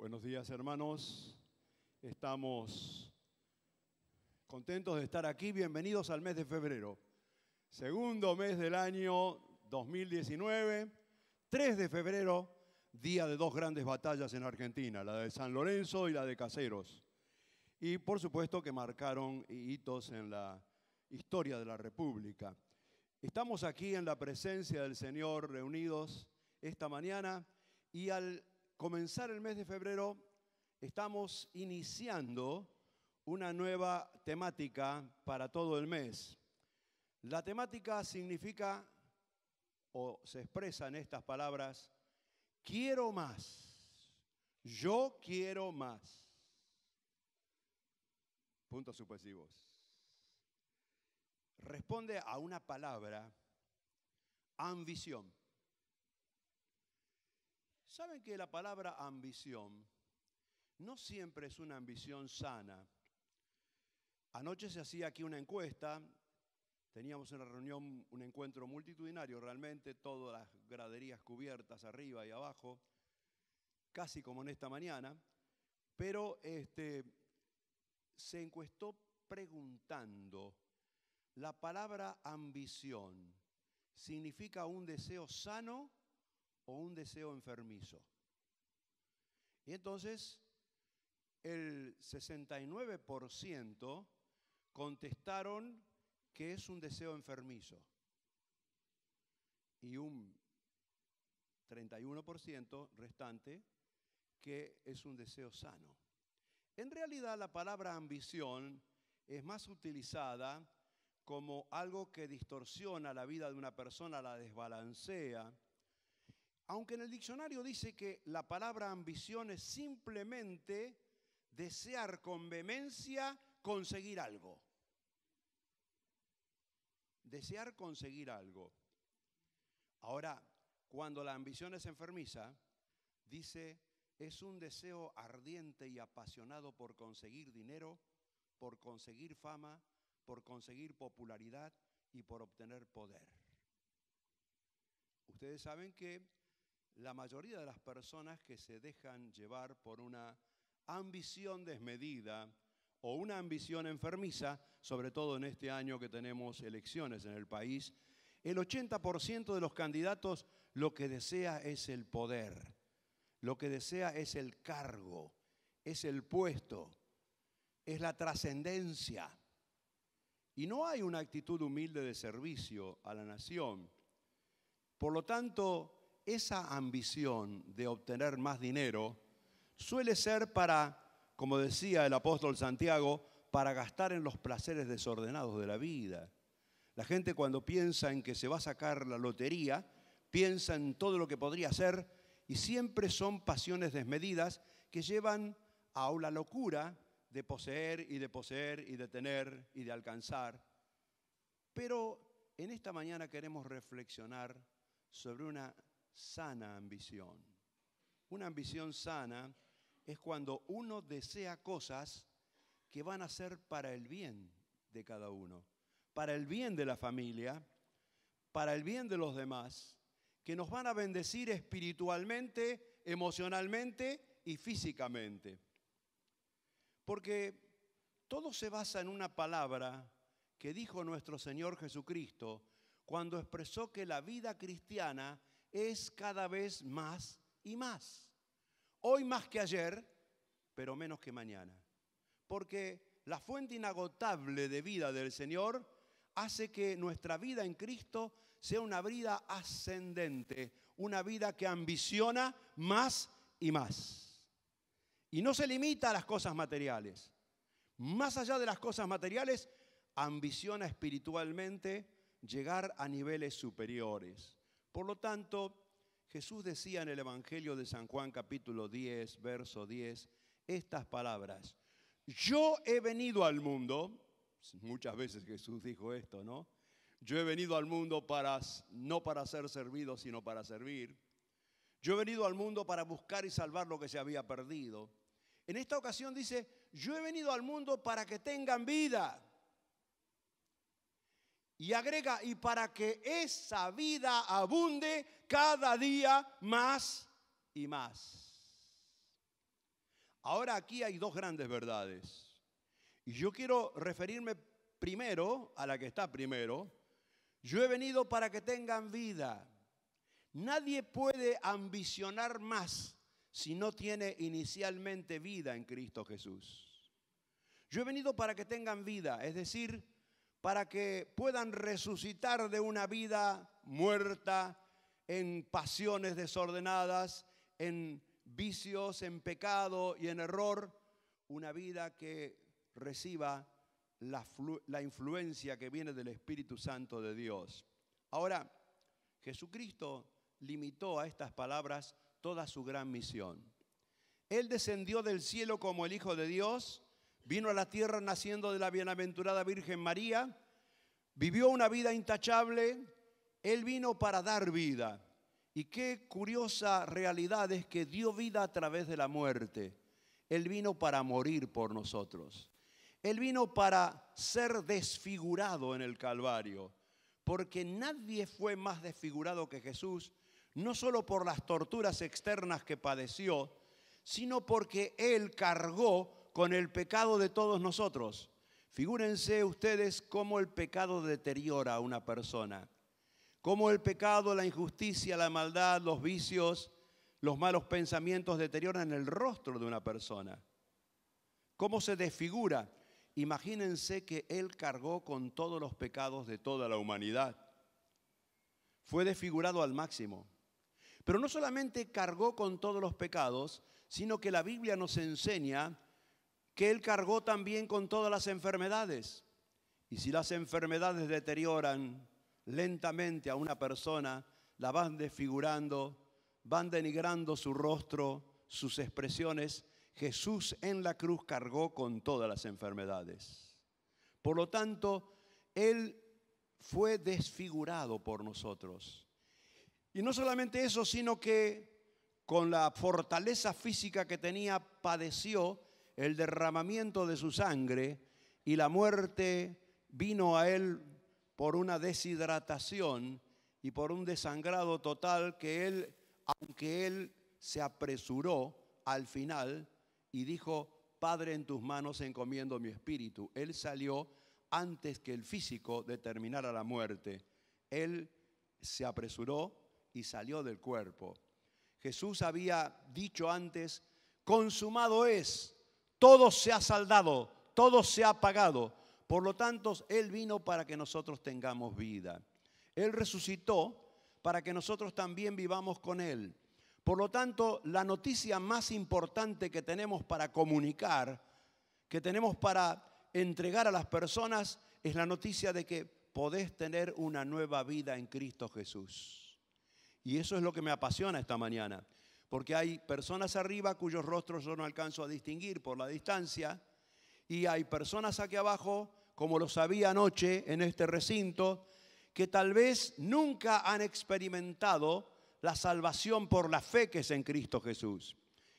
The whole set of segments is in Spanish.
Buenos días, hermanos. Estamos contentos de estar aquí. Bienvenidos al mes de febrero. Segundo mes del año 2019. 3 de febrero, día de dos grandes batallas en Argentina, la de San Lorenzo y la de Caseros. Y por supuesto que marcaron hitos en la historia de la República. Estamos aquí en la presencia del Señor reunidos esta mañana y al comenzar el mes de febrero estamos iniciando una nueva temática para todo el mes. La temática significa o se expresa en estas palabras: quiero más, yo quiero más. Puntos suspensivos. Responde a una palabra: ambición. ¿Saben que la palabra ambición no siempre es una ambición sana? Anoche se hacía aquí una encuesta, teníamos una reunión, un encuentro multitudinario realmente, todas las graderías cubiertas arriba y abajo, casi como en esta mañana, pero se encuestó preguntando: ¿la palabra ambición significa un deseo sano o un deseo enfermizo? Y entonces el 69% contestaron que es un deseo enfermizo y un 31% restante que es un deseo sano. En realidad la palabra ambición es más utilizada como algo que distorsiona la vida de una persona, la desbalancea. Aunque en el diccionario dice que la palabra ambición es simplemente desear con vehemencia conseguir algo. Desear conseguir algo. Ahora, cuando la ambición es enfermiza, dice, es un deseo ardiente y apasionado por conseguir dinero, por conseguir fama, por conseguir popularidad y por obtener poder. Ustedes saben que la mayoría de las personas que se dejan llevar por una ambición desmedida o una ambición enfermiza, sobre todo en este año que tenemos elecciones en el país, el 80% de los candidatos lo que desea es el poder, lo que desea es el cargo, es el puesto, es la trascendencia. Y no hay una actitud humilde de servicio a la nación. Por lo tanto, esa ambición de obtener más dinero suele ser para, como decía el apóstol Santiago, para gastar en los placeres desordenados de la vida. La gente cuando piensa en que se va a sacar la lotería, piensa en todo lo que podría hacer y siempre son pasiones desmedidas que llevan a la locura de poseer y de poseer y de tener y de alcanzar. Pero en esta mañana queremos reflexionar sobre una sana ambición. Una ambición sana es cuando uno desea cosas que van a ser para el bien de cada uno, para el bien de la familia, para el bien de los demás, que nos van a bendecir espiritualmente, emocionalmente y físicamente. Porque todo se basa en una palabra que dijo nuestro Señor Jesucristo cuando expresó que la vida cristiana es cada vez más y más. Hoy más que ayer, pero menos que mañana. Porque la fuente inagotable de vida del Señor hace que nuestra vida en Cristo sea una vida ascendente, una vida que ambiciona más y más. Y no se limita a las cosas materiales. Más allá de las cosas materiales, ambiciona espiritualmente llegar a niveles superiores. Por lo tanto, Jesús decía en el Evangelio de San Juan capítulo 10, verso 10, estas palabras: yo he venido al mundo, muchas veces Jesús dijo esto, ¿no? Yo he venido al mundo no para ser servido, sino para servir. Yo he venido al mundo para buscar y salvar lo que se había perdido. En esta ocasión dice, yo he venido al mundo para que tengan vida. Y agrega, y para que esa vida abunde cada día más y más. Ahora aquí hay dos grandes verdades. Y yo quiero referirme primero a la que está primero. Yo he venido para que tengan vida. Nadie puede ambicionar más si no tiene inicialmente vida en Cristo Jesús. Yo he venido para que tengan vida, es decir, para que puedan resucitar de una vida muerta en pasiones desordenadas, en vicios, en pecado y en error, una vida que reciba la influencia que viene del Espíritu Santo de Dios. Ahora, Jesucristo limitó a estas palabras toda su gran misión. Él descendió del cielo como el Hijo de Dios, vino a la tierra naciendo de la bienaventurada Virgen María, vivió una vida intachable, Él vino para dar vida. Y qué curiosa realidad es que dio vida a través de la muerte. Él vino para morir por nosotros. Él vino para ser desfigurado en el Calvario, porque nadie fue más desfigurado que Jesús, no solo por las torturas externas que padeció, sino porque Él cargó con el pecado de todos nosotros. Figúrense ustedes cómo el pecado deteriora a una persona, cómo el pecado, la injusticia, la maldad, los vicios, los malos pensamientos deterioran el rostro de una persona. Cómo se desfigura. Imagínense que Él cargó con todos los pecados de toda la humanidad. Fue desfigurado al máximo. Pero no solamente cargó con todos los pecados, sino que la Biblia nos enseña que Él cargó también con todas las enfermedades. Y si las enfermedades deterioran lentamente a una persona, la van desfigurando, van denigrando su rostro, sus expresiones. Jesús en la cruz cargó con todas las enfermedades. Por lo tanto, Él fue desfigurado por nosotros. Y no solamente eso, sino que con la fortaleza física que tenía, padeció el derramamiento de su sangre y la muerte vino a Él por una deshidratación y por un desangrado total que Él, aunque Él se apresuró al final y dijo, Padre, en tus manos encomiendo mi espíritu. Él salió antes que el físico determinara la muerte. Él se apresuró y salió del cuerpo. Jesús había dicho antes, consumado es, todo se ha saldado, todo se ha pagado. Por lo tanto, Él vino para que nosotros tengamos vida. Él resucitó para que nosotros también vivamos con Él. Por lo tanto, la noticia más importante que tenemos para comunicar, que tenemos para entregar a las personas, es la noticia de que podés tener una nueva vida en Cristo Jesús. Y eso es lo que me apasiona esta mañana, porque hay personas arriba cuyos rostros yo no alcanzo a distinguir por la distancia, y hay personas aquí abajo, como lo sabía anoche en este recinto, que tal vez nunca han experimentado la salvación por la fe que es en Cristo Jesús.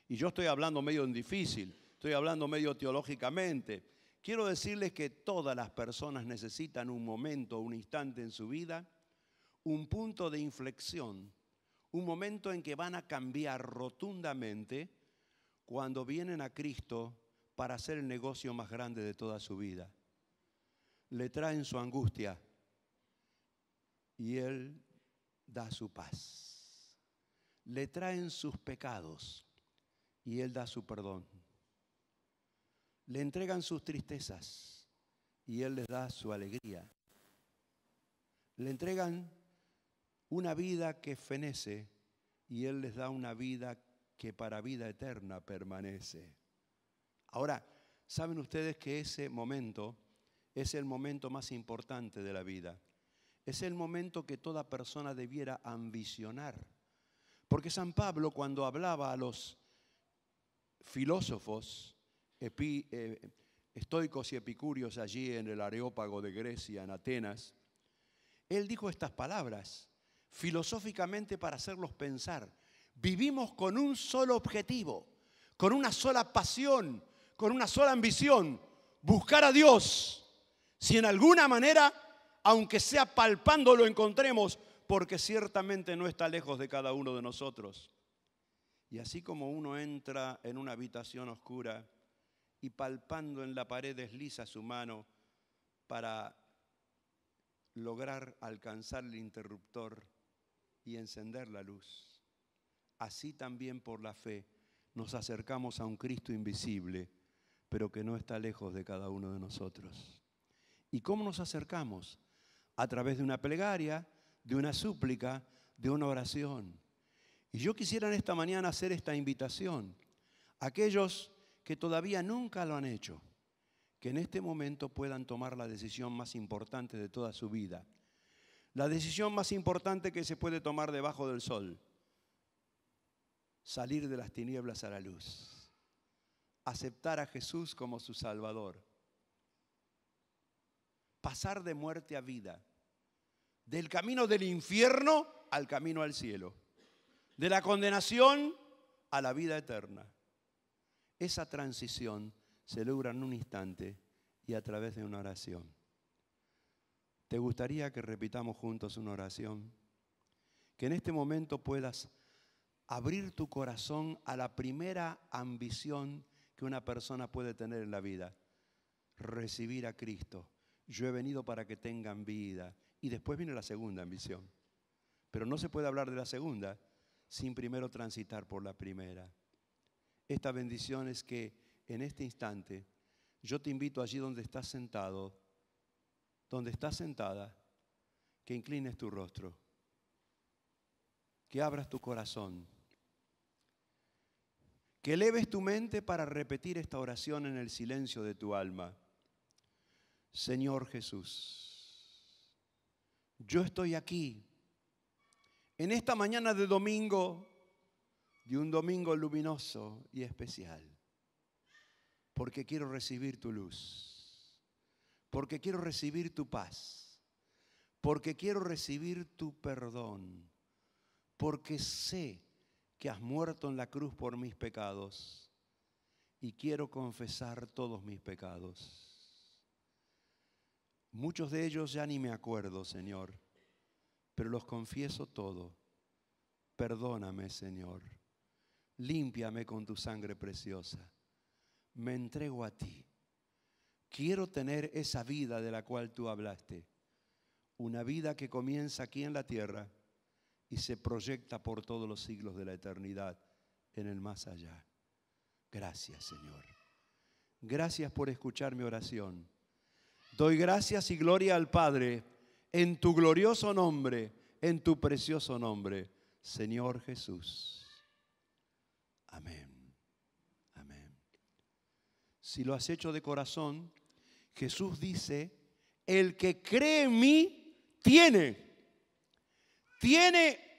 Y yo estoy hablando medio en difícil, estoy hablando medio teológicamente. Quiero decirles que todas las personas necesitan un momento, un instante en su vida, un punto de inflexión, un momento en que van a cambiar rotundamente cuando vienen a Cristo para hacer el negocio más grande de toda su vida. Le traen su angustia y Él da su paz. Le traen sus pecados y Él da su perdón. Le entregan sus tristezas y Él les da su alegría. Le entregan una vida que fenece y Él les da una vida que para vida eterna permanece. Ahora, ¿saben ustedes que ese momento es el momento más importante de la vida? Es el momento que toda persona debiera ambicionar. Porque San Pablo, cuando hablaba a los filósofos estoicos y epicúreos allí en el Areópago de Grecia, en Atenas, él dijo estas palabras, filosóficamente para hacerlos pensar. Vivimos con un solo objetivo, con una sola pasión, con una sola ambición, buscar a Dios. Si en alguna manera, aunque sea palpando, lo encontremos, porque ciertamente no está lejos de cada uno de nosotros. Y así como uno entra en una habitación oscura y palpando en la pared desliza su mano para lograr alcanzar el interruptor y encender la luz, así también por la fe nos acercamos a un Cristo invisible, pero que no está lejos de cada uno de nosotros. ¿Y cómo nos acercamos? A través de una plegaria, de una súplica, de una oración. Y yo quisiera en esta mañana hacer esta invitación a aquellos que todavía nunca lo han hecho, que en este momento puedan tomar la decisión más importante de toda su vida. La decisión más importante que se puede tomar debajo del sol. Salir de las tinieblas a la luz. Aceptar a Jesús como su Salvador. Pasar de muerte a vida. Del camino del infierno al camino al cielo. De la condenación a la vida eterna. Esa transición se logra en un instante y a través de una oración. ¿Te gustaría que repitamos juntos una oración? Que en este momento puedas abrir tu corazón a la primera ambición que una persona puede tener en la vida. Recibir a Cristo. Yo he venido para que tengan vida. Y después viene la segunda ambición. Pero no se puede hablar de la segunda sin primero transitar por la primera. Esta bendición es que en este instante yo te invito allí donde estás sentado, donde estás sentada, que inclines tu rostro, que abras tu corazón, que eleves tu mente para repetir esta oración en el silencio de tu alma. Señor Jesús, yo estoy aquí en esta mañana de domingo, de un domingo luminoso y especial, porque quiero recibir tu luz, porque quiero recibir tu paz, porque quiero recibir tu perdón, porque sé que has muerto en la cruz por mis pecados y quiero confesar todos mis pecados. Muchos de ellos ya ni me acuerdo, Señor, pero los confieso todo. Perdóname, Señor. Límpiame con tu sangre preciosa. Me entrego a ti. Quiero tener esa vida de la cual tú hablaste. Una vida que comienza aquí en la tierra y se proyecta por todos los siglos de la eternidad en el más allá. Gracias, Señor. Gracias por escuchar mi oración. Doy gracias y gloria al Padre en tu glorioso nombre, en tu precioso nombre, Señor Jesús. Amén. Amén. Si lo has hecho de corazón, Jesús dice, el que cree en mí tiene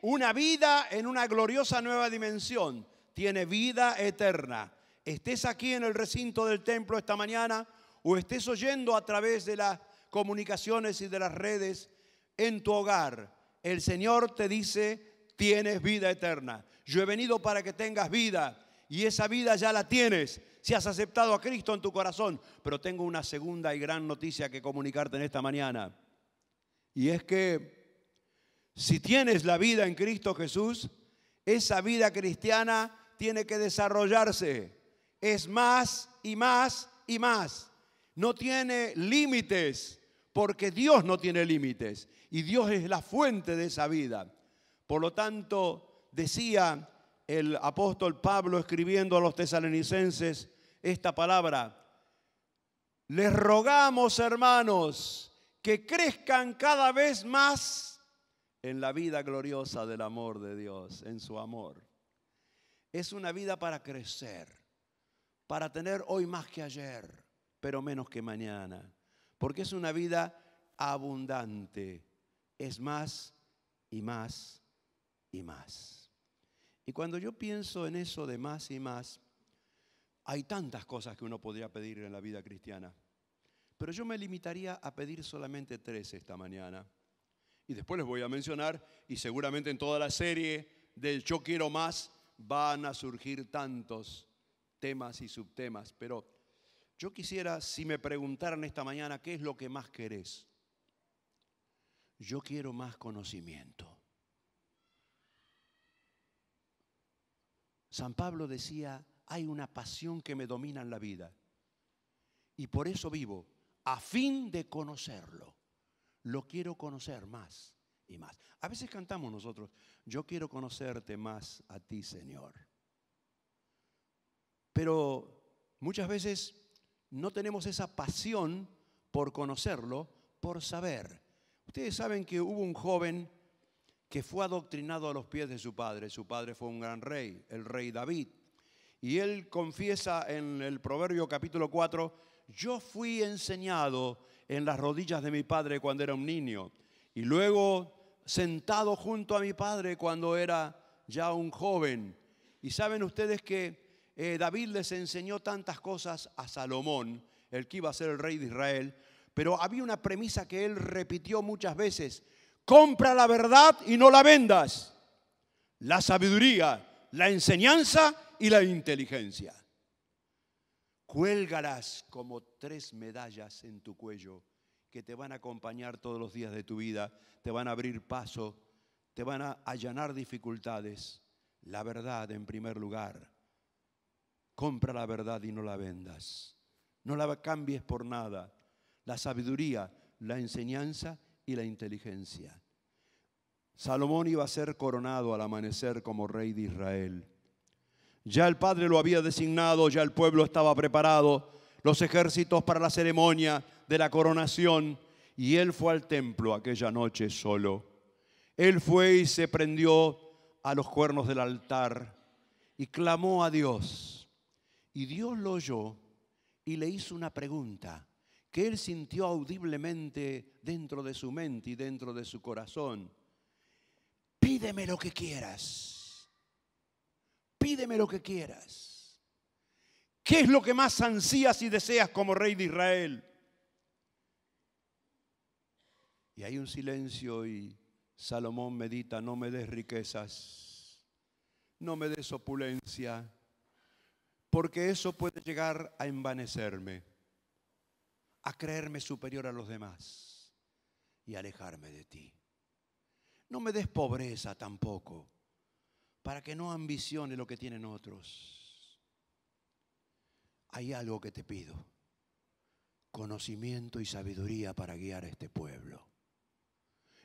una vida en una gloriosa nueva dimensión, tiene vida eterna. Estés aquí en el recinto del templo esta mañana o estés oyendo a través de las comunicaciones y de las redes en tu hogar, el Señor te dice, tienes vida eterna. Yo he venido para que tengas vida y esa vida ya la tienes si has aceptado a Cristo en tu corazón. Pero tengo una segunda y gran noticia que comunicarte en esta mañana. Y es que si tienes la vida en Cristo Jesús, esa vida cristiana tiene que desarrollarse. Es más y más y más. No tiene límites, porque Dios no tiene límites. Y Dios es la fuente de esa vida. Por lo tanto, decía el apóstol Pablo escribiendo a los tesalonicenses esta palabra: les rogamos, hermanos, que crezcan cada vez más en la vida gloriosa del amor de Dios, en su amor. Es una vida para crecer, para tener hoy más que ayer, pero menos que mañana. Porque es una vida abundante, es más y más y más. Y cuando yo pienso en eso de más y más, hay tantas cosas que uno podría pedir en la vida cristiana. Pero yo me limitaría a pedir solamente 3 esta mañana. Y después les voy a mencionar, y seguramente en toda la serie del Yo Quiero Más van a surgir tantos temas y subtemas. Pero yo quisiera, si me preguntaran esta mañana, ¿qué es lo que más querés? Yo quiero más conocimiento. San Pablo decía, hay una pasión que me domina en la vida y por eso vivo, a fin de conocerlo. Lo quiero conocer más y más. A veces cantamos nosotros, yo quiero conocerte más a ti, Señor. Pero muchas veces no tenemos esa pasión por conocerlo, por saber. Ustedes saben que hubo un joven que fue adoctrinado a los pies de su padre. Su padre fue un gran rey, el rey David. Y él confiesa en el Proverbio capítulo 4, yo fui enseñado en las rodillas de mi padre cuando era un niño. Y luego sentado junto a mi padre cuando era ya un joven. Y saben ustedes que David les enseñó tantas cosas a Salomón, el que iba a ser el rey de Israel, pero había una premisa que él repitió muchas veces: compra la verdad y no la vendas, la sabiduría, la enseñanza y la inteligencia. Cuélgalas como 3 medallas en tu cuello que te van a acompañar todos los días de tu vida, te van a abrir paso, te van a allanar dificultades. La verdad en primer lugar. Compra la verdad y no la vendas. No la cambies por nada. La sabiduría, la enseñanza y la inteligencia. Salomón iba a ser coronado al amanecer como rey de Israel. Ya el padre lo había designado, ya el pueblo estaba preparado, los ejércitos para la ceremonia de la coronación, y él fue al templo aquella noche solo. Él fue y se prendió a los cuernos del altar y clamó a Dios. Y Dios lo oyó y le hizo una pregunta que él sintió audiblemente dentro de su mente y dentro de su corazón. Pídeme lo que quieras. Pídeme lo que quieras. ¿Qué es lo que más ansías y deseas como rey de Israel? Y hay un silencio y Salomón medita, no me des riquezas, no me des opulencia, porque eso puede llegar a envanecerme, a creerme superior a los demás y alejarme de ti. No me des pobreza tampoco, para que no ambicione lo que tienen otros. Hay algo que te pido: conocimiento y sabiduría para guiar a este pueblo.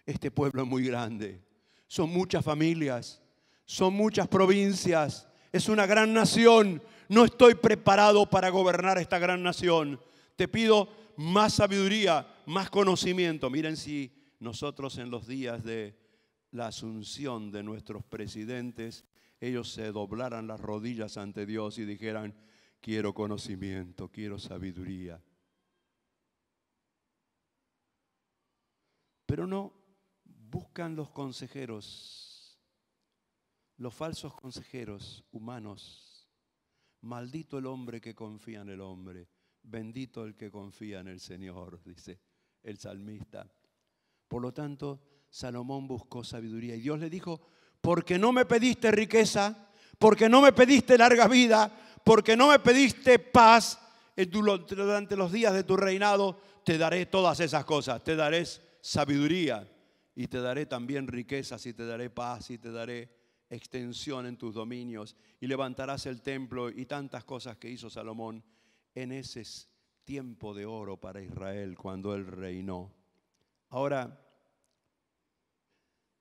Este pueblo es muy grande, son muchas familias, son muchas provincias, es una gran nación. No estoy preparado para gobernar esta gran nación. Te pido más sabiduría, más conocimiento. Miren si nosotros en los días de la asunción de nuestros presidentes, ellos se doblaran las rodillas ante Dios y dijeran: quiero conocimiento, quiero sabiduría. Pero no, buscan los consejeros, los falsos consejeros humanos. Maldito el hombre que confía en el hombre, bendito el que confía en el Señor, dice el salmista. Por lo tanto, Salomón buscó sabiduría y Dios le dijo: porque no me pediste riqueza, porque no me pediste larga vida, porque no me pediste paz, durante los días de tu reinado te daré todas esas cosas. Te daré sabiduría y te daré también riquezas y te daré paz y te daré extensión en tus dominios y levantarás el templo y tantas cosas que hizo Salomón en ese tiempo de oro para Israel cuando él reinó. Ahora,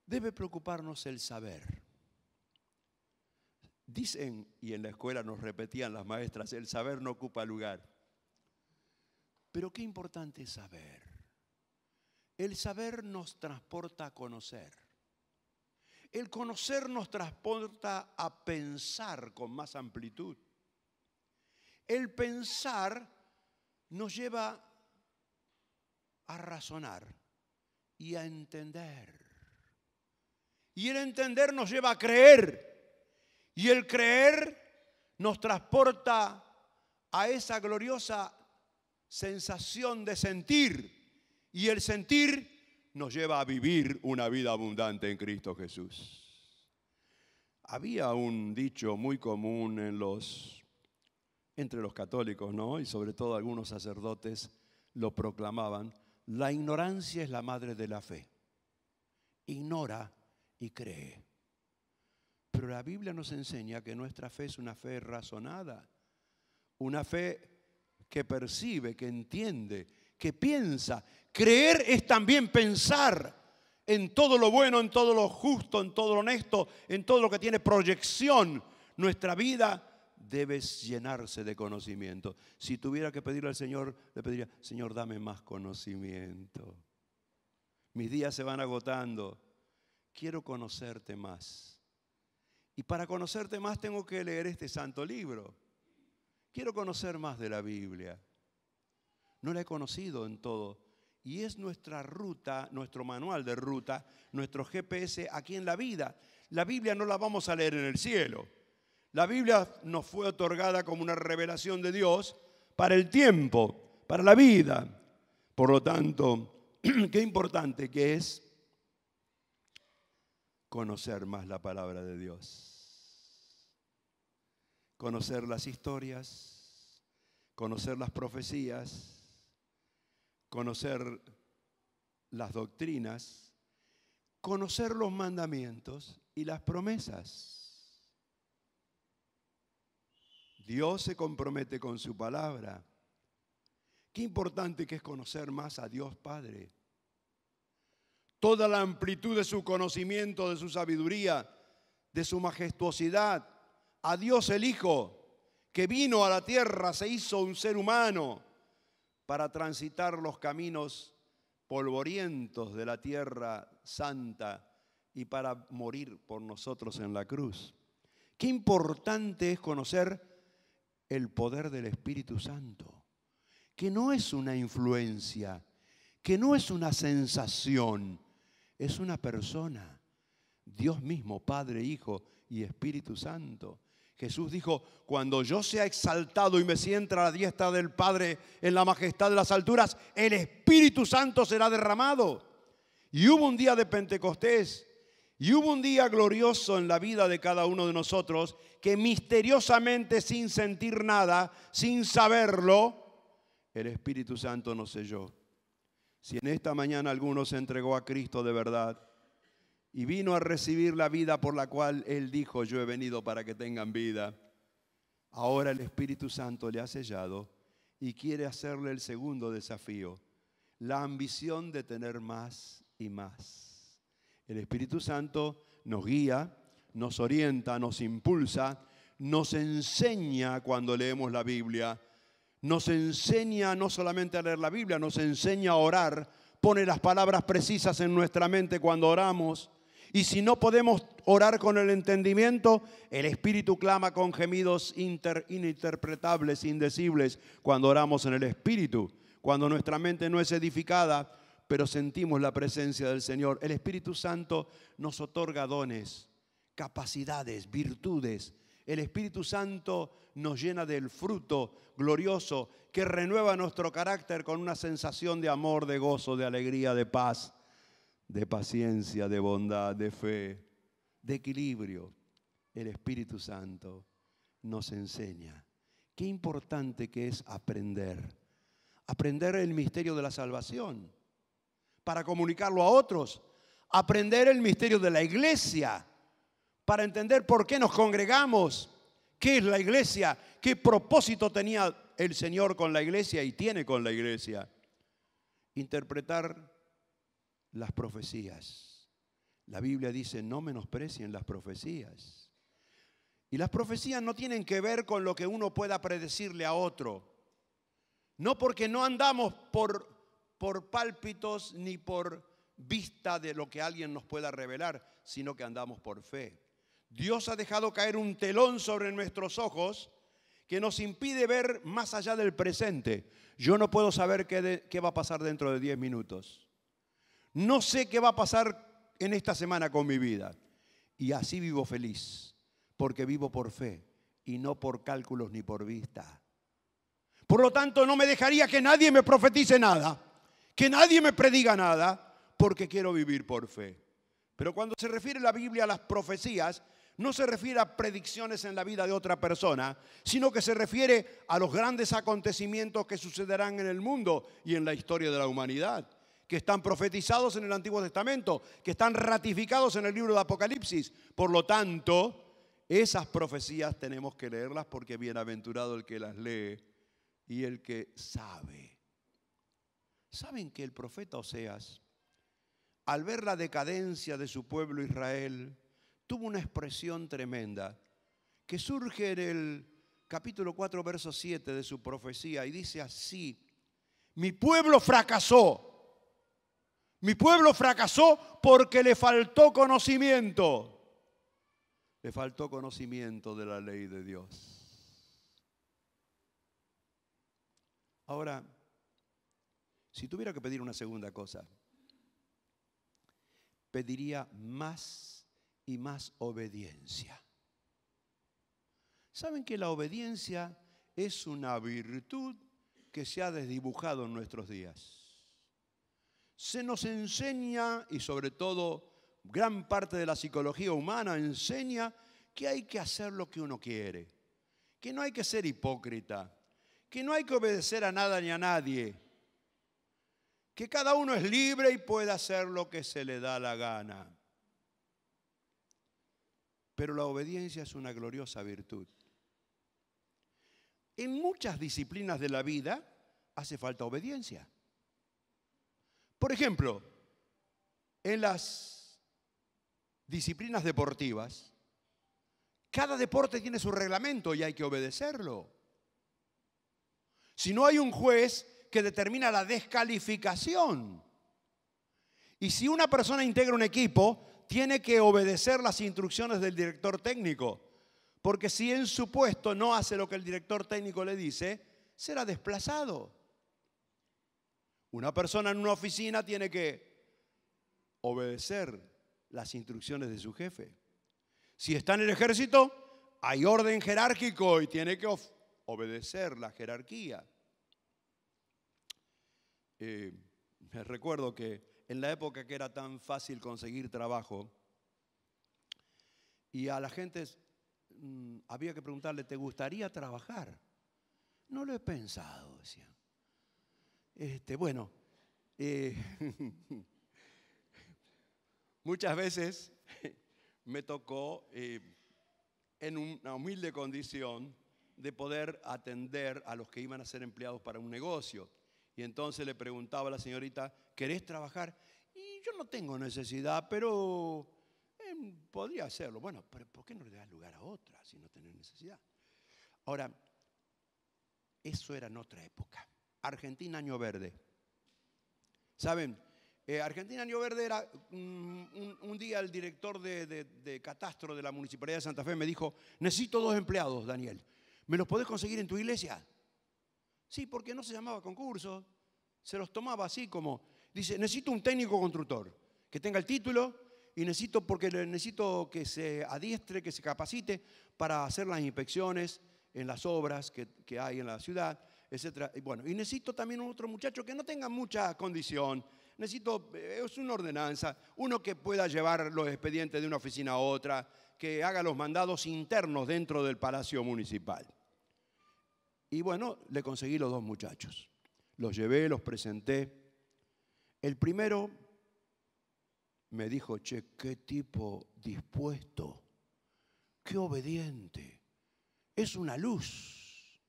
debe preocuparnos el saber. Dicen, y en la escuela nos repetían las maestras, el saber no ocupa lugar. Pero qué importante es saber. El saber nos transporta a conocer. El conocer nos transporta a pensar con más amplitud. El pensar nos lleva a razonar y a entender. Y el entender nos lleva a creer. Y el creer nos transporta a esa gloriosa sensación de sentir. Y el sentir nos lleva a vivir una vida abundante en Cristo Jesús. Había un dicho muy común entre los católicos, ¿no? Y sobre todo algunos sacerdotes lo proclamaban: la ignorancia es la madre de la fe. Ignora y cree. Pero la Biblia nos enseña que nuestra fe es una fe razonada, una fe que percibe, que entiende, que piensa. Creer es también pensar en todo lo bueno, en todo lo justo, en todo lo honesto, en todo lo que tiene proyección. Nuestra vida debe llenarse de conocimiento. Si tuviera que pedirle al Señor, le pediría: Señor, dame más conocimiento. Mis días se van agotando. Quiero conocerte más. Y para conocerte más tengo que leer este santo libro. Quiero conocer más de la Biblia. No la he conocido en todo. Y es nuestra ruta, nuestro manual de ruta, nuestro GPS aquí en la vida. La Biblia no la vamos a leer en el cielo. La Biblia nos fue otorgada como una revelación de Dios para el tiempo, para la vida. Por lo tanto, qué importante que es conocer más la palabra de Dios. Conocer las historias, conocer las profecías, conocer las doctrinas, conocer los mandamientos y las promesas. Dios se compromete con su palabra. Qué importante que es conocer más a Dios Padre. Toda la amplitud de su conocimiento, de su sabiduría, de su majestuosidad. A Dios el Hijo, que vino a la tierra, se hizo un ser humano para transitar los caminos polvorientos de la tierra santa y para morir por nosotros en la cruz. Qué importante es conocer el poder del Espíritu Santo, que no es una influencia, que no es una sensación, es una persona. Dios mismo, Padre, Hijo y Espíritu Santo. Jesús dijo: cuando yo sea exaltado y me sienta a la diestra del Padre en la majestad de las alturas, el Espíritu Santo será derramado. Y hubo un día de Pentecostés, y hubo un día glorioso en la vida de cada uno de nosotros, que misteriosamente, sin sentir nada, sin saberlo, el Espíritu Santo nos selló. Si en esta mañana alguno se entregó a Cristo de verdad y vino a recibir la vida por la cual Él dijo: yo he venido para que tengan vida, ahora el Espíritu Santo le ha sellado y quiere hacerle el segundo desafío, la ambición de tener más y más. El Espíritu Santo nos guía, nos orienta, nos impulsa, nos enseña cuando leemos la Biblia, nos enseña no solamente a leer la Biblia, nos enseña a orar, pone las palabras precisas en nuestra mente cuando oramos. Y si no podemos orar con el entendimiento, el Espíritu clama con gemidos ininterpretables, indecibles, cuando oramos en el Espíritu. Cuando nuestra mente no es edificada, pero sentimos la presencia del Señor. El Espíritu Santo nos otorga dones, capacidades, virtudes. El Espíritu Santo nos llena del fruto glorioso que renueva nuestro carácter con una sensación de amor, de gozo, de alegría, de paz, de paciencia, de bondad, de fe, de equilibrio. El Espíritu Santo nos enseña. Qué importante que es aprender el misterio de la salvación para comunicarlo a otros, aprender el misterio de la iglesia para entender por qué nos congregamos, qué es la iglesia, qué propósito tenía el Señor con la iglesia y tiene con la iglesia. Interpretar las profecías. La Biblia dice: no menosprecien las profecías. Y las profecías no tienen que ver con lo que uno pueda predecirle a otro. No, porque no andamos por pálpitos ni por vista de lo que alguien nos pueda revelar, sino que andamos por fe. Dios ha dejado caer un telón sobre nuestros ojos que nos impide ver más allá del presente. Yo no puedo saber qué va a pasar dentro de 10 minutos. No sé qué va a pasar en esta semana con mi vida. Y así vivo feliz, porque vivo por fe y no por cálculos ni por vista. Por lo tanto, no me dejaría que nadie me profetice nada, que nadie me prediga nada, porque quiero vivir por fe. Pero cuando se refiere la Biblia a las profecías, no se refiere a predicciones en la vida de otra persona, sino que se refiere a los grandes acontecimientos que sucederán en el mundo y en la historia de la humanidad, que están profetizados en el Antiguo Testamento, que están ratificados en el libro de Apocalipsis. Por lo tanto, esas profecías tenemos que leerlas porque bienaventurado el que las lee y el que sabe. ¿Saben que el profeta Oseas, al ver la decadencia de su pueblo Israel, tuvo una expresión tremenda que surge en el capítulo 4, verso 7 de su profecía y dice así: mi pueblo fracasó porque le faltó conocimiento. Le faltó conocimiento de la ley de Dios. Ahora, si tuviera que pedir una segunda cosa, pediría más y más obediencia. ¿Saben que la obediencia es una virtud que se ha desdibujado en nuestros días? Se nos enseña, y sobre todo gran parte de la psicología humana enseña, que hay que hacer lo que uno quiere, que no hay que ser hipócrita, que no hay que obedecer a nada ni a nadie, que cada uno es libre y puede hacer lo que se le da la gana. Pero la obediencia es una gloriosa virtud. En muchas disciplinas de la vida hace falta obediencia. Por ejemplo, en las disciplinas deportivas, cada deporte tiene su reglamento y hay que obedecerlo. Si no, hay un juez que determina la descalificación. Y si una persona integra un equipo, tiene que obedecer las instrucciones del director técnico. Porque si en su puesto no hace lo que el director técnico le dice, será desplazado. Una persona en una oficina tiene que obedecer las instrucciones de su jefe. Si está en el ejército, hay orden jerárquico y tiene que obedecer la jerarquía. Me recuerdo que en la época que era tan fácil conseguir trabajo y a la gente había que preguntarle, ¿te gustaría trabajar? No lo he pensado, decían. Muchas veces me tocó en una humilde condición de poder atender a los que iban a ser empleados para un negocio. Y entonces le preguntaba a la señorita, ¿querés trabajar? Y yo no tengo necesidad, pero podría hacerlo. Bueno, pero ¿por qué no le das lugar a otra si no tenés necesidad? Ahora, eso era en otra época. Argentina Año Verde. ¿Saben? Argentina Año Verde era, un día el director de catastro de la Municipalidad de Santa Fe me dijo, necesito 2 empleados, Daniel. ¿Me los podés conseguir en tu iglesia? Sí, porque no se llamaba concurso, se los tomaba así como, dice, necesito un técnico constructor que tenga el título y necesito que se adiestre, que se capacite para hacer las inspecciones en las obras que hay en la ciudad, etc. Y bueno, y necesito también otro muchacho que no tenga mucha condición. Es una ordenanza, uno que pueda llevar los expedientes de una oficina a otra, que haga los mandados internos dentro del Palacio Municipal. Y bueno, le conseguí los 2 muchachos. Los llevé, los presenté. El primero me dijo, che, qué tipo dispuesto, qué obediente, es una luz.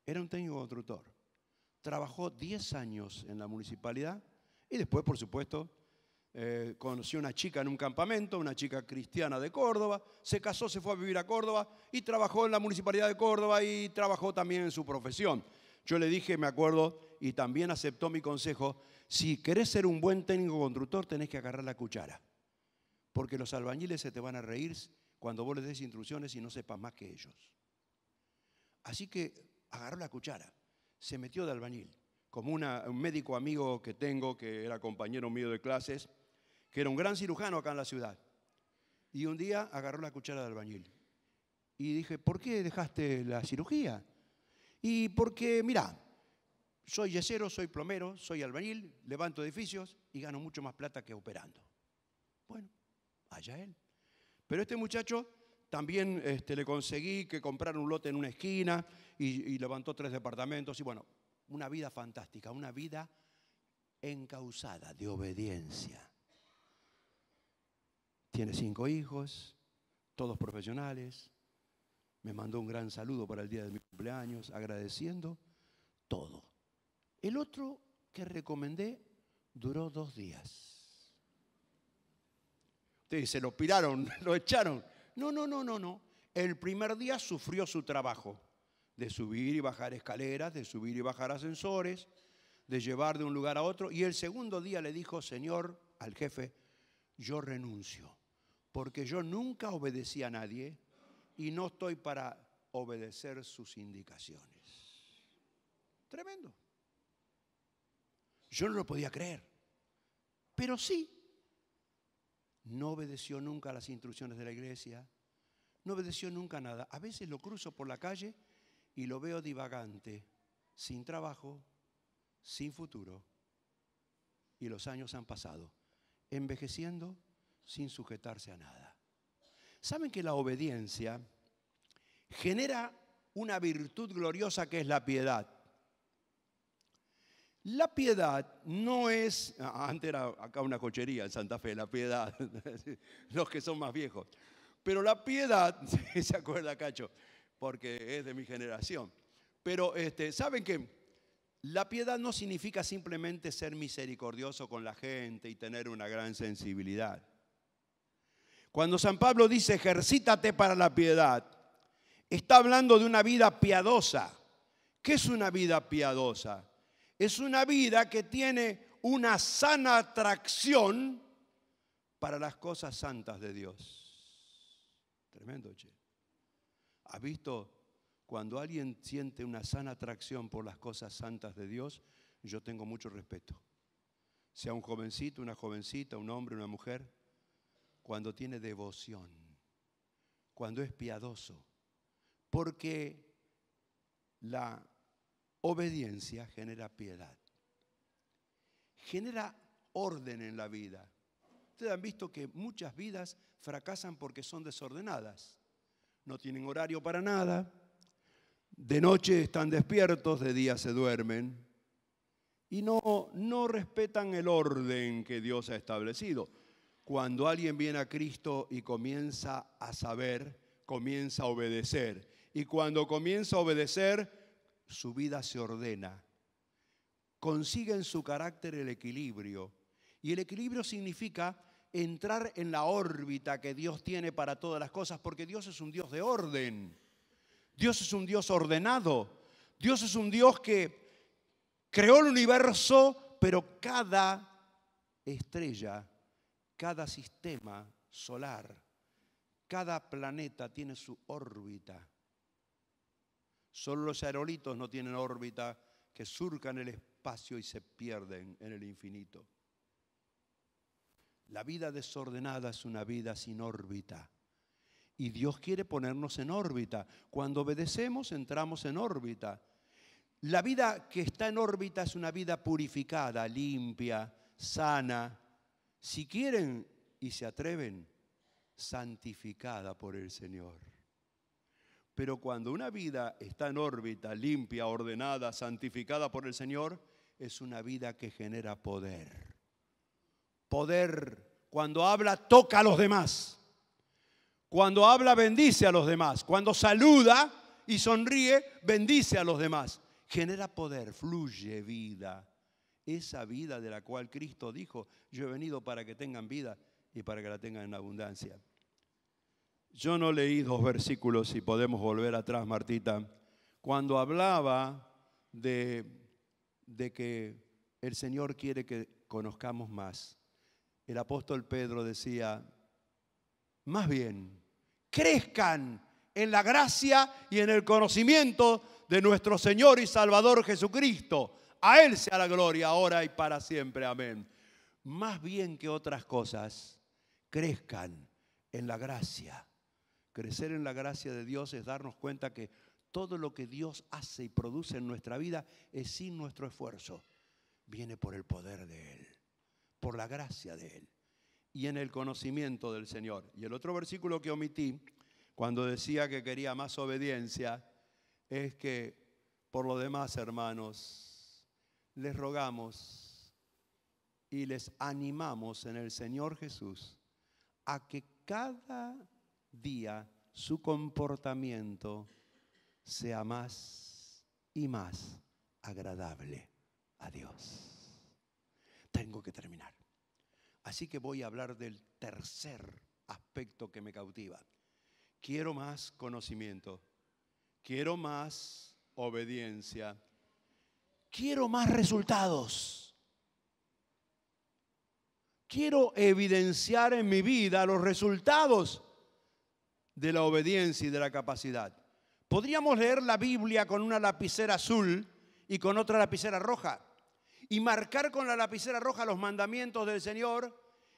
Era un técnico constructor. Trabajó 10 años en la municipalidad y después, por supuesto, conoció una chica en un campamento, una chica cristiana de Córdoba, se casó, se fue a vivir a Córdoba y trabajó en la municipalidad de Córdoba y trabajó también en su profesión. Yo le dije, me acuerdo, y también aceptó mi consejo, si querés ser un buen técnico constructor tenés que agarrar la cuchara, porque los albañiles se te van a reír cuando vos les des instrucciones y no sepas más que ellos. Así que agarró la cuchara, se metió de albañil, como un médico amigo que tengo, que era compañero mío de clases, que era un gran cirujano acá en la ciudad. Y un día agarró la cuchara de albañil. Y dije, ¿por qué dejaste la cirugía? Y porque, mirá, soy yesero, soy plomero, soy albañil, levanto edificios y gano mucho más plata que operando. Bueno, allá él. Pero este muchacho también le conseguí que comprara un lote en una esquina y levantó 3 departamentos. Y bueno, una vida fantástica, una vida encauzada de obediencia. Tiene 5 hijos, todos profesionales. Me mandó un gran saludo para el día de mi cumpleaños, agradeciendo todo. El otro que recomendé duró 2 días. Usted dice, lo piraron, lo echaron. No. El primer día sufrió su trabajo de subir y bajar escaleras, de subir y bajar ascensores, de llevar de un lugar a otro. Y el segundo día le dijo, Señor, al jefe, yo renuncio, porque yo nunca obedecí a nadie y no estoy para obedecer sus indicaciones. Tremendo. Yo no lo podía creer, pero sí. No obedeció nunca a las instrucciones de la iglesia, no obedeció nunca a nada. A veces lo cruzo por la calle y lo veo divagante, sin trabajo, sin futuro. Y los años han pasado, envejeciendo sin sujetarse a nada. ¿Saben que la obediencia genera una virtud gloriosa que es la piedad? La piedad no es, antes era acá una cochería en Santa Fe, la piedad, los que son más viejos. Pero la piedad, ¿se acuerda, Cacho? Porque es de mi generación. Pero ¿saben qué? La piedad no significa simplemente ser misericordioso con la gente y tener una gran sensibilidad. Cuando San Pablo dice ejercítate para la piedad, está hablando de una vida piadosa. ¿Qué es una vida piadosa? Es una vida que tiene una sana atracción para las cosas santas de Dios. Tremendo, che. ¿Has visto? Cuando alguien siente una sana atracción por las cosas santas de Dios, yo tengo mucho respeto. Sea un jovencito, una jovencita, un hombre, una mujer, cuando tiene devoción, cuando es piadoso, porque la obediencia genera piedad, genera orden en la vida. Ustedes han visto que muchas vidas fracasan porque son desordenadas. No tienen horario para nada, de noche están despiertos, de día se duermen y no respetan el orden que Dios ha establecido. Cuando alguien viene a Cristo y comienza a saber, comienza a obedecer. Y cuando comienza a obedecer, su vida se ordena. Consigue en su carácter el equilibrio. Y el equilibrio significa entrar en la órbita que Dios tiene para todas las cosas, porque Dios es un Dios de orden. Dios es un Dios ordenado. Dios es un Dios que creó el universo, pero cada estrella, cada sistema solar, cada planeta tiene su órbita. Solo los aerolitos no tienen órbita, que surcan el espacio y se pierden en el infinito. La vida desordenada es una vida sin órbita. Y Dios quiere ponernos en órbita. Cuando obedecemos, entramos en órbita. La vida que está en órbita es una vida purificada, limpia, sana. Si quieren y se atreven, santificada por el Señor. Pero cuando una vida está en órbita, limpia, ordenada, santificada por el Señor, es una vida que genera poder. Poder, cuando habla, toca a los demás. Cuando habla, bendice a los demás. Cuando saluda y sonríe, bendice a los demás. Genera poder, fluye vida. Esa vida de la cual Cristo dijo, yo he venido para que tengan vida y para que la tengan en abundancia. Yo no leí 2 versículos, si podemos volver atrás, Martita. Cuando hablaba de que el Señor quiere que conozcamos más, el apóstol Pedro decía, más bien, crezcan en la gracia y en el conocimiento de nuestro Señor y Salvador Jesucristo. A Él sea la gloria, ahora y para siempre. Amén. Más bien que otras cosas, crezcan en la gracia. Crecer en la gracia de Dios es darnos cuenta que todo lo que Dios hace y produce en nuestra vida es sin nuestro esfuerzo. Viene por el poder de Él, por la gracia de Él y en el conocimiento del Señor. Y el otro versículo que omití, cuando decía que quería más obediencia, es que por lo demás, hermanos, les rogamos y les animamos en el Señor Jesús a que cada día su comportamiento sea más y más agradable a Dios. Tengo que terminar. Así que voy a hablar del tercer aspecto que me cautiva. Quiero más conocimiento. Quiero más obediencia. Quiero más resultados. Quiero evidenciar en mi vida los resultados de la obediencia y de la capacidad. Podríamos leer la Biblia con una lapicera azul y con otra lapicera roja y marcar con la lapicera roja los mandamientos del Señor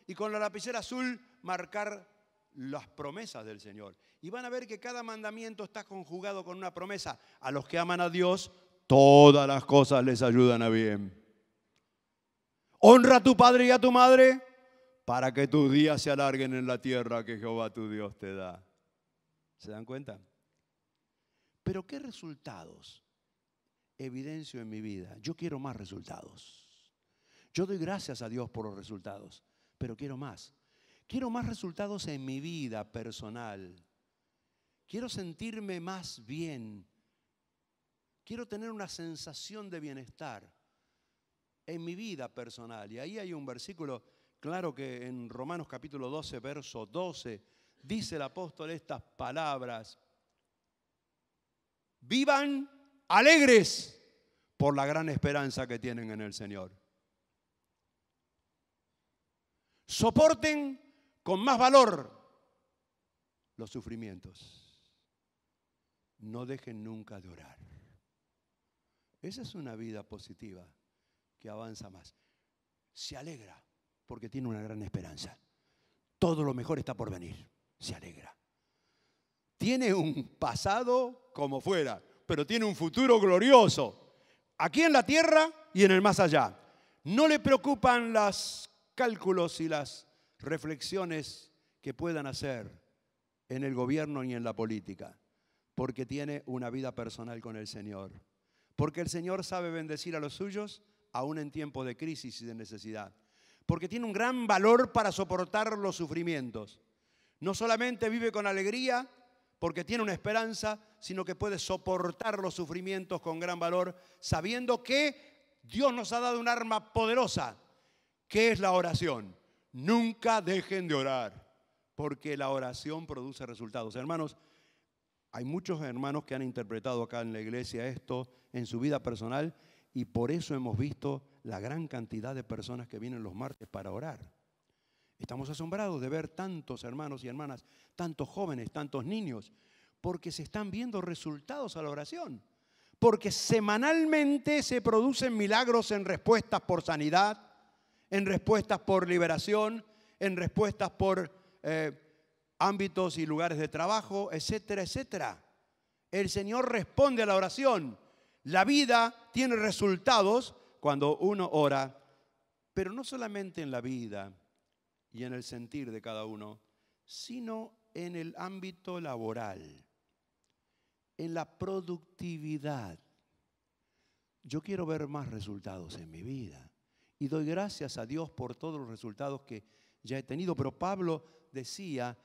y con la lapicera azul marcar las promesas del Señor. Y van a ver que cada mandamiento está conjugado con una promesa. A los que aman a Dios, todas las cosas les ayudan a bien. Honra a tu padre y a tu madre para que tus días se alarguen en la tierra que Jehová tu Dios te da. ¿Se dan cuenta? Pero ¿qué resultados evidencio en mi vida? Yo quiero más resultados. Yo doy gracias a Dios por los resultados, pero quiero más. Quiero más resultados en mi vida personal. Quiero sentirme más bien. Quiero tener una sensación de bienestar en mi vida personal. Y ahí hay un versículo, claro que en Romanos capítulo 12, verso 12, dice el apóstol estas palabras: vivan alegres por la gran esperanza que tienen en el Señor. Soporten con más valor los sufrimientos. No dejen nunca de orar. Esa es una vida positiva que avanza más. Se alegra porque tiene una gran esperanza. Todo lo mejor está por venir. Se alegra. Tiene un pasado como fuera, pero tiene un futuro glorioso, aquí en la tierra y en el más allá. No le preocupan los cálculos y las reflexiones que puedan hacer en el gobierno ni en la política, porque tiene una vida personal con el Señor. Porque el Señor sabe bendecir a los suyos aún en tiempos de crisis y de necesidad. Porque tiene un gran valor para soportar los sufrimientos. No solamente vive con alegría porque tiene una esperanza, sino que puede soportar los sufrimientos con gran valor, sabiendo que Dios nos ha dado un arma poderosa, que es la oración. Nunca dejen de orar, porque la oración produce resultados. Hermanos, hay muchos hermanos que han interpretado acá en la iglesia esto en su vida personal y por eso hemos visto la gran cantidad de personas que vienen los martes para orar. Estamos asombrados de ver tantos hermanos y hermanas, tantos jóvenes, tantos niños, porque se están viendo resultados a la oración. Porque semanalmente se producen milagros en respuestas por sanidad, en respuestas por liberación, en respuestas por ámbitos y lugares de trabajo, etcétera, etcétera. El Señor responde a la oración. La vida tiene resultados cuando uno ora, pero no solamente en la vida y en el sentir de cada uno, sino en el ámbito laboral, en la productividad. Yo quiero ver más resultados en mi vida y doy gracias a Dios por todos los resultados que ya he tenido, pero Pablo decía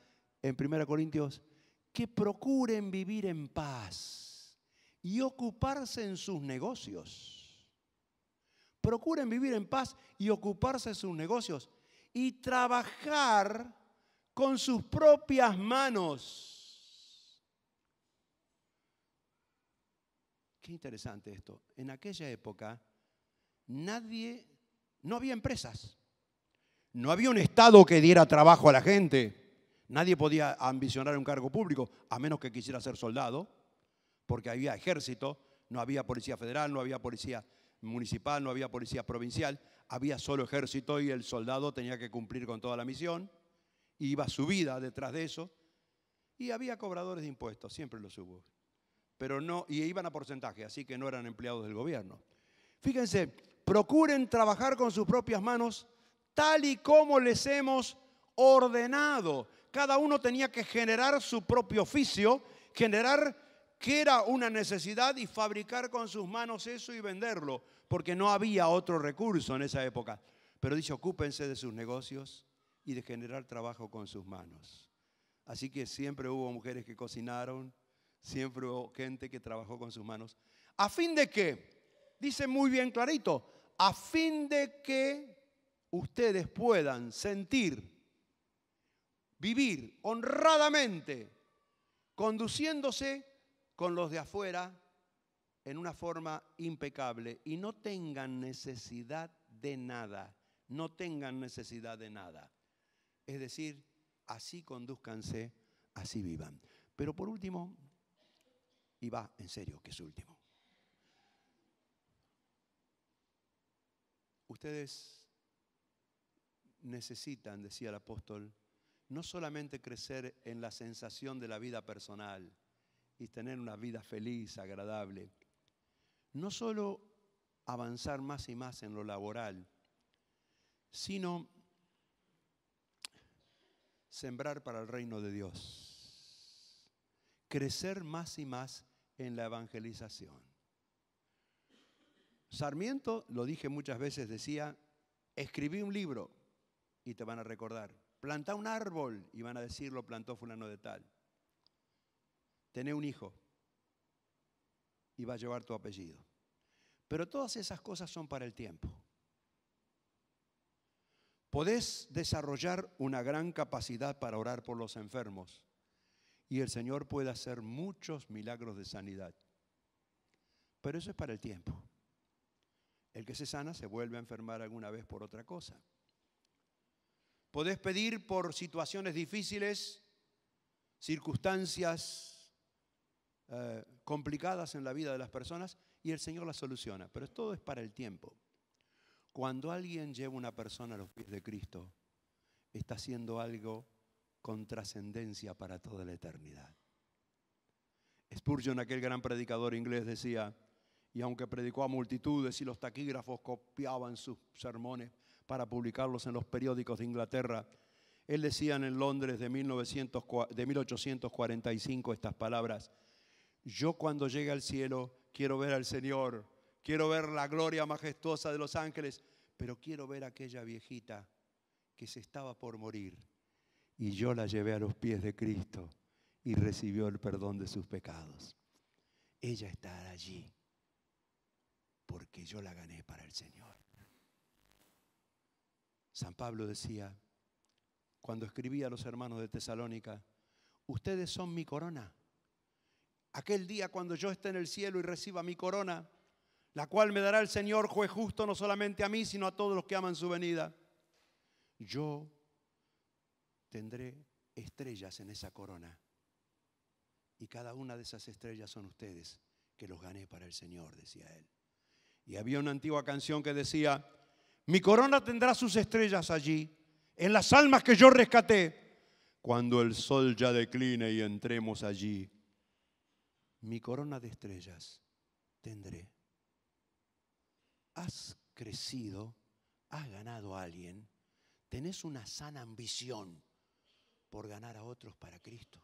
en 1 Corintios que procuren vivir en paz y ocuparse en sus negocios. Procuren vivir en paz y ocuparse en sus negocios y trabajar con sus propias manos. Qué interesante esto. En aquella época no había empresas. No había un Estado que diera trabajo a la gente. Nadie podía ambicionar un cargo público, a menos que quisiera ser soldado, porque había ejército, no había policía federal, no había policía municipal, no había policía provincial, había solo ejército y el soldado tenía que cumplir con toda la misión, iba su vida detrás de eso, y había cobradores de impuestos, siempre los hubo, pero no, y iban a porcentaje, así que no eran empleados del gobierno. Fíjense, procuren trabajar con sus propias manos, tal y como les hemos ordenado. Cada uno tenía que generar su propio oficio, generar que era una necesidad y fabricar con sus manos eso y venderlo, porque no había otro recurso en esa época. Pero dice, ocúpense de sus negocios y de generar trabajo con sus manos. Así que siempre hubo mujeres que cocinaron, siempre hubo gente que trabajó con sus manos. ¿A fin de qué? Dice muy bien clarito, a fin de que ustedes puedan sentir, vivir honradamente, conduciéndose con los de afuera en una forma impecable y no tengan necesidad de nada, no tengan necesidad de nada. Es decir, así condúzcanse, así vivan. Pero por último, y va, en serio, que es último. Ustedes necesitan, decía el apóstol, no solamente crecer en la sensación de la vida personal y tener una vida feliz, agradable, no solo avanzar más y más en lo laboral, sino sembrar para el reino de Dios, crecer más y más en la evangelización. Sarmiento, lo dije muchas veces, decía, escribí un libro y te van a recordar. Plantá un árbol y van a decir, lo plantó fulano de tal. Tené un hijo y va a llevar tu apellido. Pero todas esas cosas son para el tiempo. Podés desarrollar una gran capacidad para orar por los enfermos y el Señor puede hacer muchos milagros de sanidad. Pero eso es para el tiempo. El que se sana se vuelve a enfermar alguna vez por otra cosa. Podés pedir por situaciones difíciles, circunstancias complicadas en la vida de las personas y el Señor las soluciona. Pero todo es para el tiempo. Cuando alguien lleva una persona a los pies de Cristo, está haciendo algo con trascendencia para toda la eternidad. Spurgeon, aquel gran predicador inglés, decía, y aunque predicó a multitudes y los taquígrafos copiaban sus sermones para publicarlos en los periódicos de Inglaterra, él decía en Londres de 1845 estas palabras: yo cuando llegue al cielo quiero ver al Señor, quiero ver la gloria majestuosa de los ángeles, pero quiero ver a aquella viejita que se estaba por morir y yo la llevé a los pies de Cristo y recibió el perdón de sus pecados. Ella está allí porque yo la gané para el Señor. San Pablo decía, cuando escribía a los hermanos de Tesalónica, ustedes son mi corona. Aquel día cuando yo esté en el cielo y reciba mi corona, la cual me dará el Señor juez justo no solamente a mí, sino a todos los que aman su venida. Yo tendré estrellas en esa corona y cada una de esas estrellas son ustedes, que los gané para el Señor, decía él. Y había una antigua canción que decía, mi corona tendrá sus estrellas allí, en las almas que yo rescaté, cuando el sol ya decline y entremos allí. Mi corona de estrellas tendré. Has crecido, has ganado a alguien, tenés una sana ambición por ganar a otros para Cristo.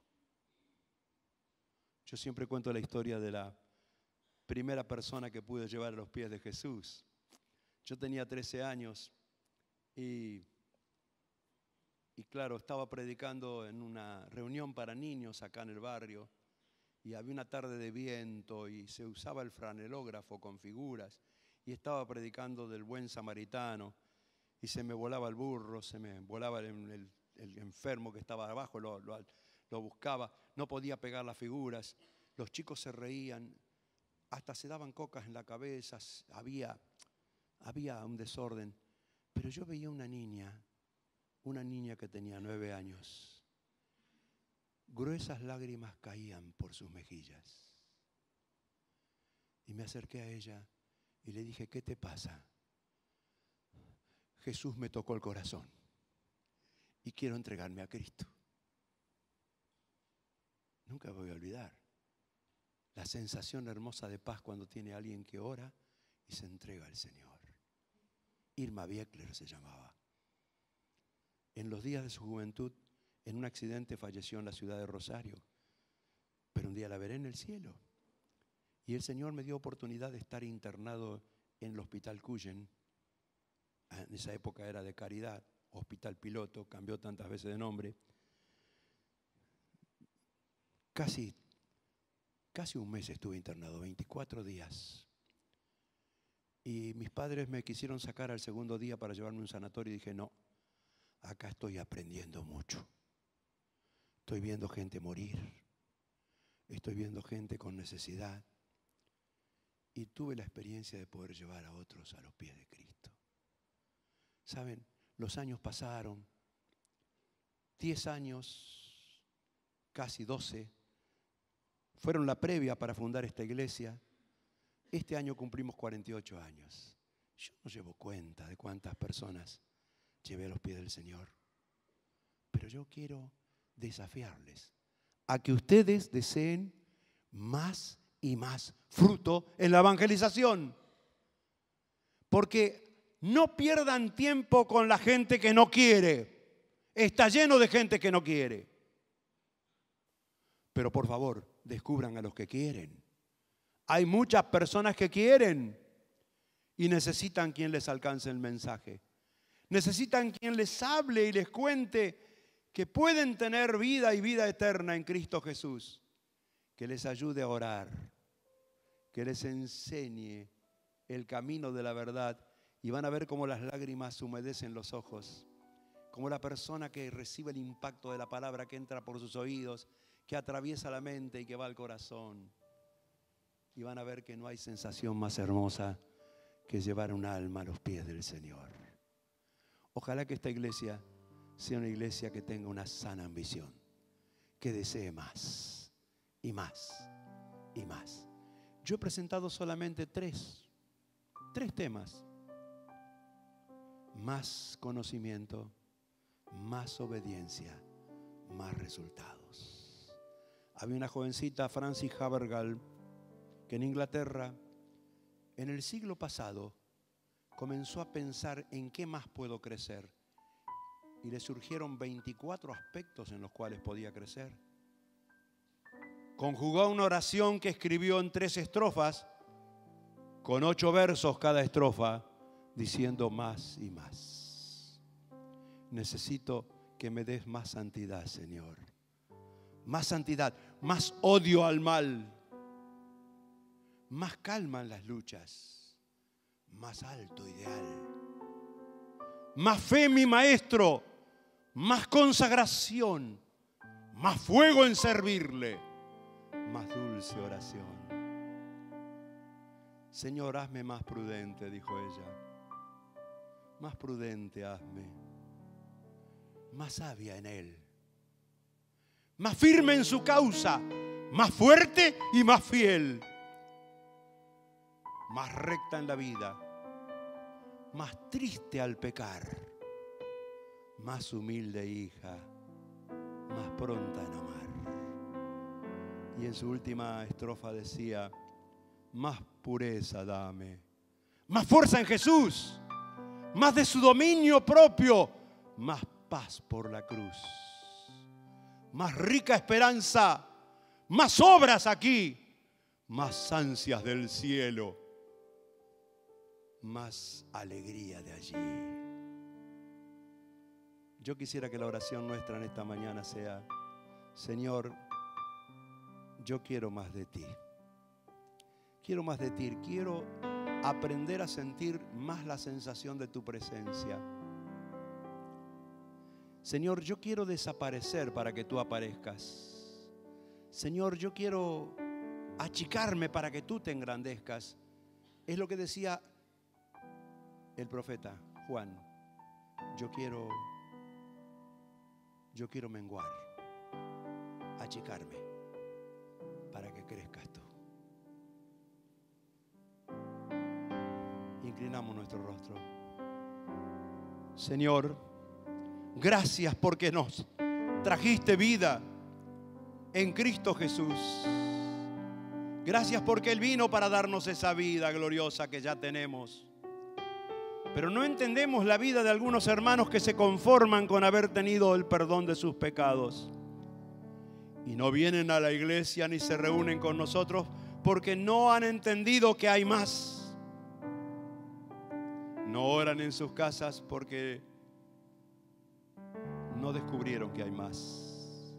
Yo siempre cuento la historia de la primera persona que pude llevar a los pies de Jesús. Yo tenía 13 años y claro, estaba predicando en una reunión para niños acá en el barrio y había una tarde de viento y se usaba el franelógrafo con figuras y estaba predicando del buen samaritano y se me volaba el burro, se me volaba el enfermo que estaba abajo, lo buscaba, no podía pegar las figuras, los chicos se reían, hasta se daban cocas en la cabeza, había un desorden, pero yo veía una niña que tenía 9 años, gruesas lágrimas caían por sus mejillas y me acerqué a ella y le dije, ¿qué te pasa? Jesús me tocó el corazón y quiero entregarme a Cristo. Nunca voy a olvidar la sensación hermosa de paz cuando tiene alguien que ora y se entrega al Señor. Irma Biekler se llamaba. En los días de su juventud, en un accidente falleció en la ciudad de Rosario, pero un día la veré en el cielo. Y el Señor me dio oportunidad de estar internado en el Hospital Cuyen. En esa época era de Caridad, Hospital Piloto, cambió tantas veces de nombre. casi un mes estuve internado, 24 días. Y mis padres me quisieron sacar al segundo día para llevarme a un sanatorio y dije, no, acá estoy aprendiendo mucho. Estoy viendo gente morir, estoy viendo gente con necesidad. Y tuve la experiencia de poder llevar a otros a los pies de Cristo. ¿Saben? Los años pasaron, 10 años, casi 12, fueron la previa para fundar esta iglesia. Este año cumplimos 48 años. Yo no llevo cuenta de cuántas personas llevé a los pies del Señor. Pero yo quiero desafiarles a que ustedes deseen más y más fruto en la evangelización. Porque no pierdan tiempo con la gente que no quiere. Está lleno de gente que no quiere. Pero por favor, descubran a los que quieren. Hay muchas personas que quieren y necesitan quien les alcance el mensaje. Necesitan quien les hable y les cuente que pueden tener vida y vida eterna en Cristo Jesús. Que les ayude a orar, que les enseñe el camino de la verdad y van a ver cómo las lágrimas humedecen los ojos. Como la persona que recibe el impacto de la palabra que entra por sus oídos, que atraviesa la mente y que va al corazón. Y van a ver que no hay sensación más hermosa que llevar un alma a los pies del Señor. Ojalá que esta iglesia sea una iglesia que tenga una sana ambición, que desee más y más y más. Yo he presentado solamente tres temas. Más conocimiento, más obediencia, más resultados. Había una jovencita, Frances Havergal, que en Inglaterra, en el siglo pasado, comenzó a pensar en qué más puedo crecer. Y le surgieron 24 aspectos en los cuales podía crecer. Conjugó una oración que escribió en 3 estrofas, con 8 versos cada estrofa, diciendo más y más. Necesito que me des más santidad, Señor. Más santidad, más odio al mal. Más calma en las luchas, más alto ideal, más fe, mi maestro, más consagración, más fuego en servirle, más dulce oración. Señor, hazme más prudente, dijo ella. Más prudente hazme, más sabia en Él, más firme en su causa, más fuerte y más fiel. Más recta en la vida, más triste al pecar, más humilde hija, más pronta en amar. Y en su última estrofa decía, más pureza dame, más fuerza en Jesús, más de su dominio propio, más paz por la cruz, más rica esperanza, más obras aquí, más ansias del cielo, más alegría de allí. Yo quisiera que la oración nuestra en esta mañana sea, Señor, yo quiero más de ti. Quiero más de ti. Quiero aprender a sentir más la sensación de tu presencia. Señor, yo quiero desaparecer para que tú aparezcas. Señor, yo quiero achicarme para que tú te engrandezcas. Es lo que decía el profeta Juan, yo quiero menguar, achicarme, para que crezcas tú. Inclinamos nuestro rostro. Señor, gracias porque nos trajiste vida en Cristo Jesús. Gracias porque Él vino para darnos esa vida gloriosa que ya tenemos. Pero no entendemos la vida de algunos hermanos que se conforman con haber tenido el perdón de sus pecados. Y no vienen a la iglesia ni se reúnen con nosotros porque no han entendido que hay más. No oran en sus casas porque no descubrieron que hay más.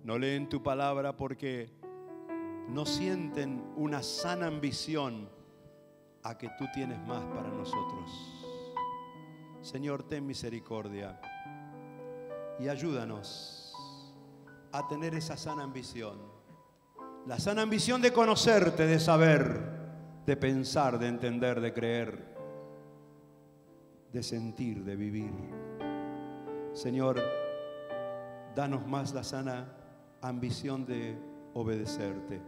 no leen tu palabra porque no sienten una sana ambición a que tú tienes más para nosotros. Señor, ten misericordia y ayúdanos a tener esa sana ambición. La sana ambición de conocerte, de saber, de pensar, de entender, de creer, de sentir, de vivir. Señor, danos más la sana ambición de obedecerte,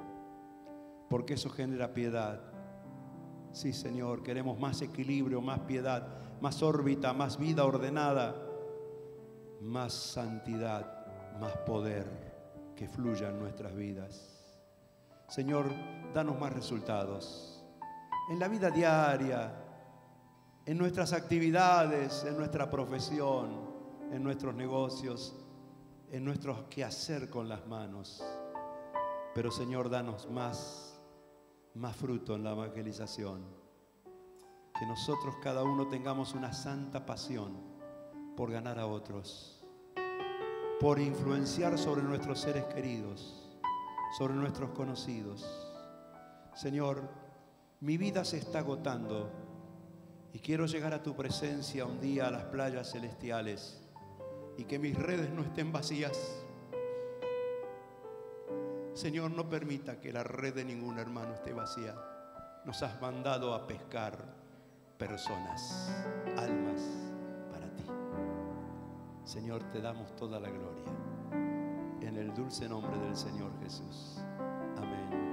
porque eso genera piedad. Sí, Señor, queremos más equilibrio, más piedad, más órbita, más vida ordenada, más santidad, más poder que fluya en nuestras vidas. Señor, danos más resultados en la vida diaria, en nuestras actividades, en nuestra profesión, en nuestros negocios, en nuestro quehacer con las manos. Pero Señor, danos más fruto en la evangelización. Que nosotros cada uno tengamos una santa pasión por ganar a otros, por influenciar sobre nuestros seres queridos, sobre nuestros conocidos. Señor, mi vida se está agotando y quiero llegar a tu presencia un día a las playas celestiales y que mis redes no estén vacías. Señor, no permita que la red de ningún hermano esté vacía. Nos has mandado a pescar personas, almas para ti. Señor, te damos toda la gloria. En el dulce nombre del Señor Jesús. Amén.